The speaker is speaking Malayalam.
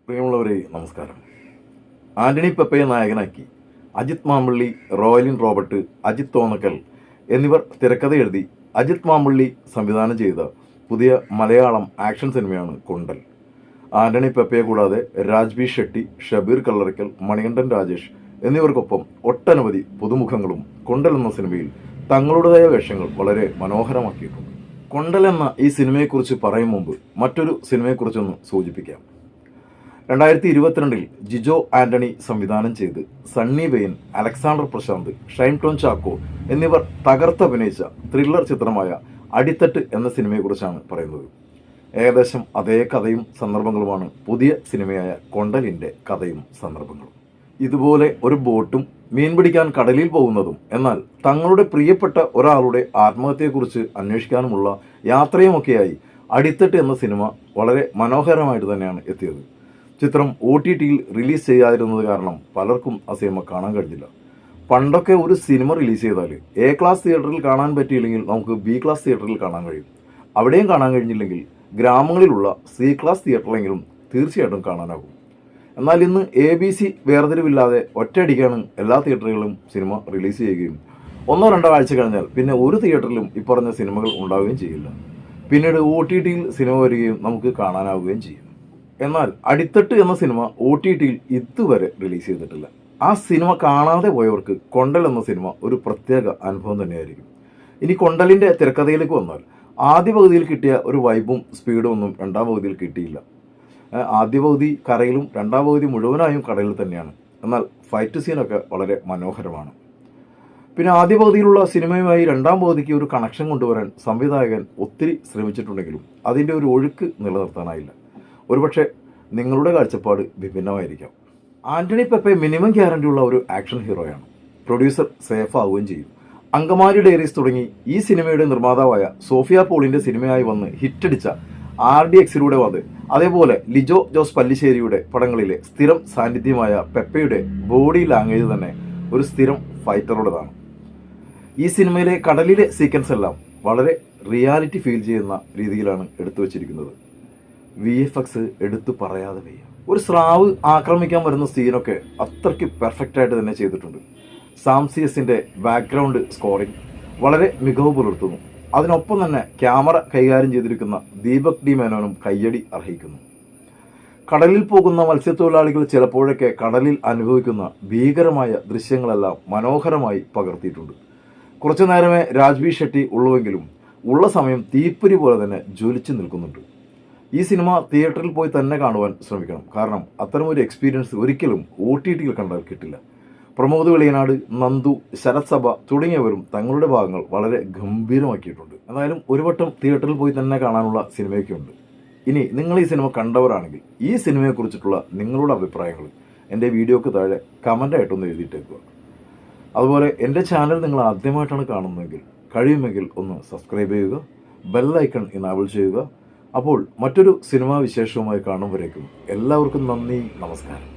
പ്രിയമുള്ളവരെ നമസ്കാരം. ആന്റണി പെപ്പയെ നായകനാക്കി അജിത് മാമ്പള്ളി, റോയലിൻ റോബർട്ട്, അജിത് തോന്നക്കൽ എന്നിവർ തിരക്കഥ എഴുതി അജിത് മാമ്പള്ളി സംവിധാനം ചെയ്ത പുതിയ മലയാളം ആക്ഷൻ സിനിമയാണ് കൊണ്ടൽ. ആന്റണി പെപ്പയെ കൂടാതെ രാജ്ബി ഷെട്ടി, ഷബീർ കല്ലറയ്ക്കൽ, മണികണ്ഠൻ രാജേഷ് എന്നിവർക്കൊപ്പം ഒട്ടനവധി പുതുമുഖങ്ങളും കൊണ്ടൽ എന്ന സിനിമയിൽ തങ്ങളുടേതായ വേഷങ്ങൾ വളരെ മനോഹരമാക്കിയിട്ടുണ്ട്. കൊണ്ടൽ എന്ന ഈ സിനിമയെക്കുറിച്ച് പറയും മുമ്പ് മറ്റൊരു സിനിമയെക്കുറിച്ചൊന്ന് സൂചിപ്പിക്കാം. 2022 ജിജോ ആന്റണി സംവിധാനം ചെയ്ത് സണ്ണി വെയിൻ, അലക്സാണ്ടർ പ്രശാന്ത്, ഷൈൻ ടോൺ ചാക്കോ എന്നിവർ തകർത്തഭിനയിച്ച ത്രില്ലർ ചിത്രമായ അടിത്തട്ട് എന്ന സിനിമയെക്കുറിച്ചാണ് പറയുന്നത്. ഏകദേശം അതേ കഥയും സന്ദർഭങ്ങളുമാണ് പുതിയ സിനിമയായ കൊണ്ടലിൻ്റെ കഥയും സന്ദർഭങ്ങളും. ഇതുപോലെ ഒരു ബോട്ടും മീൻ പിടിക്കാൻ കടലിൽ പോകുന്നതും എന്നാൽ തങ്ങളുടെ പ്രിയപ്പെട്ട ഒരാളുടെ ആത്മഹത്യയെക്കുറിച്ച് അന്വേഷിക്കാനുമുള്ള യാത്രയുമൊക്കെയായി അടിത്തട്ട് എന്ന സിനിമ വളരെ മനോഹരമായിട്ട് തന്നെയാണ് എത്തിയത്. ചിത്രം OTTയിൽ റിലീസ് ചെയ്യാതിരുന്നത് കാരണം പലർക്കും ആ സിനിമ കാണാൻ കഴിഞ്ഞില്ല. പണ്ടൊക്കെ ഒരു സിനിമ റിലീസ് ചെയ്താൽ A ക്ലാസ് തിയേറ്ററിൽ കാണാൻ പറ്റിയില്ലെങ്കിൽ നമുക്ക് B ക്ലാസ് തിയേറ്ററിൽ കാണാൻ കഴിയും. അവിടെയും കാണാൻ കഴിഞ്ഞില്ലെങ്കിൽ ഗ്രാമങ്ങളിലുള്ള C ക്ലാസ് തിയേറ്ററിലെങ്കിലും തീർച്ചയായിട്ടും കാണാനാകും. എന്നാൽ ഇന്ന് ABC വേർതിരിവില്ലാതെ ഒറ്റയടിക്കാണ് എല്ലാ തിയേറ്ററുകളിലും സിനിമ റിലീസ് ചെയ്യുകയും 1-2 ആഴ്ച കഴിഞ്ഞാൽ പിന്നെ ഒരു തിയേറ്ററിലും ഇപ്പറഞ്ഞ സിനിമകൾ ഉണ്ടാവുകയും ചെയ്യില്ല. പിന്നീട് OTTയിൽ സിനിമ വരികയും നമുക്ക് കാണാനാവുകയും ചെയ്യും. എന്നാൽ അടിത്തട്ട് എന്ന സിനിമ OTTയിൽ ഇതുവരെ റിലീസ് ചെയ്തിട്ടില്ല. ആ സിനിമ കാണാതെ പോയവർക്ക് കൊണ്ടൽ എന്ന സിനിമ ഒരു പ്രത്യേക അനുഭവം തന്നെയായിരിക്കും. ഇനി കൊണ്ടലിൻ്റെ തിരക്കഥയിലേക്ക് വന്നാൽ ആദ്യ പകുതിയിൽ കിട്ടിയ ഒരു വൈബും സ്പീഡും ഒന്നും രണ്ടാം പകുതിയിൽ കിട്ടിയില്ല. ആദ്യ പകുതി കരയിലും രണ്ടാം പകുതി മുഴുവനായും കടലിൽ തന്നെയാണ്. എന്നാൽ ഫൈറ്റ് സീനൊക്കെ വളരെ മനോഹരമാണ്. പിന്നെ ആദ്യ പകുതിയിലുള്ള സിനിമയുമായി രണ്ടാം പകുതിക്ക് ഒരു കണക്ഷൻ കൊണ്ടുവരാൻ സംവിധായകൻ ഒത്തിരി ശ്രമിച്ചിട്ടുണ്ടെങ്കിലും അതിൻ്റെ ഒരു ഒഴുക്ക് നിലനിർത്താനായില്ല. ഒരുപക്ഷെ നിങ്ങളുടെ കാഴ്ചപ്പാട് വിഭിന്നമായിരിക്കാം. ആന്റണി പെപ്പെ മിനിമം ഗ്യാരണ്ടി ഉള്ള ഒരു ആക്ഷൻ ഹീറോയാണ്. പ്രൊഡ്യൂസർ സേഫ് ആവുകയും ചെയ്യും. അങ്കമാലി ഡയറീസ് തുടങ്ങി ഈ സിനിമയുടെ നിർമ്മാതാവായ സോഫിയ പോളിൻ്റെ സിനിമയായി വന്ന് ഹിറ്റടിച്ച RDXലൂടെ വന്ന് അതേപോലെ ലിജോ ജോസ് പല്ലിശ്ശേരിയുടെ പടങ്ങളിലെ സ്ഥിരം സാന്നിധ്യമായ പെപ്പയുടെ ബോഡി ലാംഗ്വേജ് തന്നെ ഒരു സ്ഥിരം ഫൈറ്ററുടേതാണ്. ഈ സിനിമയിലെ കടലിലെ സീക്വൻസ് എല്ലാം വളരെ റിയാലിറ്റി ഫീൽ ചെയ്യുന്ന രീതിയിലാണ് എടുത്തു വച്ചിരിക്കുന്നത്. VFX എടുത്തു പറയാതെ വയ്യ. ഒരു സ്രാവ് ആക്രമിക്കാൻ വരുന്ന സീനൊക്കെ അത്രയ്ക്ക് പെർഫെക്റ്റായിട്ട് തന്നെ ചെയ്തിട്ടുണ്ട്. സാം CS-ൻ്റെ ബാക്ക്ഗ്രൗണ്ട് സ്കോറിംഗ് വളരെ മികവ് പുലർത്തുന്നു. അതിനൊപ്പം തന്നെ ക്യാമറ കൈകാര്യം ചെയ്തിരിക്കുന്ന ദീപക് D മേനോനും കയ്യടി അർഹിക്കുന്നു. കടലിൽ പോകുന്ന മത്സ്യത്തൊഴിലാളികൾ ചിലപ്പോഴൊക്കെ കടലിൽ അനുഭവിക്കുന്ന ഭീകരമായ ദൃശ്യങ്ങളെല്ലാം മനോഹരമായി പകർത്തിയിട്ടുണ്ട്. കുറച്ചു നേരമേ രാജ്ബി ഷെട്ടി ഉള്ളുവെങ്കിലും ഉള്ള സമയം തീപ്പൊരി പോലെ തന്നെ ജ്വലിച്ചു നിൽക്കുന്നുണ്ട്. ഈ സിനിമ തിയേറ്ററിൽ പോയി തന്നെ കാണുവാൻ ശ്രമിക്കണം. കാരണം അത്തരമൊരു എക്സ്പീരിയൻസ് ഒരിക്കലും OTTയിൽ കണ്ടാൽ കിട്ടില്ല. പ്രമോദ് വെളിയനാട്, നന്ദു, ശരത് സഭ തുടങ്ങിയവരും തങ്ങളുടെ ഭാഗങ്ങൾ വളരെ ഗംഭീരമാക്കിയിട്ടുണ്ട്. എന്തായാലും ഒരു വട്ടം തിയേറ്ററിൽ പോയി തന്നെ കാണാനുള്ള സിനിമയൊക്കെ ഉണ്ട്. ഇനി നിങ്ങൾ ഈ സിനിമ കണ്ടവരാണെങ്കിൽ ഈ സിനിമയെക്കുറിച്ചിട്ടുള്ള നിങ്ങളുടെ അഭിപ്രായങ്ങൾ എൻ്റെ വീഡിയോക്ക് താഴെ കമൻ്റായിട്ടൊന്ന് എഴുതിയിട്ടേക്കുക. അതുപോലെ എൻ്റെ ചാനൽ നിങ്ങൾ ആദ്യമായിട്ടാണ് കാണുന്നതെങ്കിൽ കഴിയുമെങ്കിൽ ഒന്ന് സബ്സ്ക്രൈബ് ചെയ്യുക, ബെല്ലൈക്കൺ എനാബിൾ ചെയ്യുക. അപ്പോൾ മറ്റൊരു സിനിമാ വിശേഷവുമായി കാണുമ്പോഴേക്കും എല്ലാവർക്കും നന്ദി, നമസ്കാരം.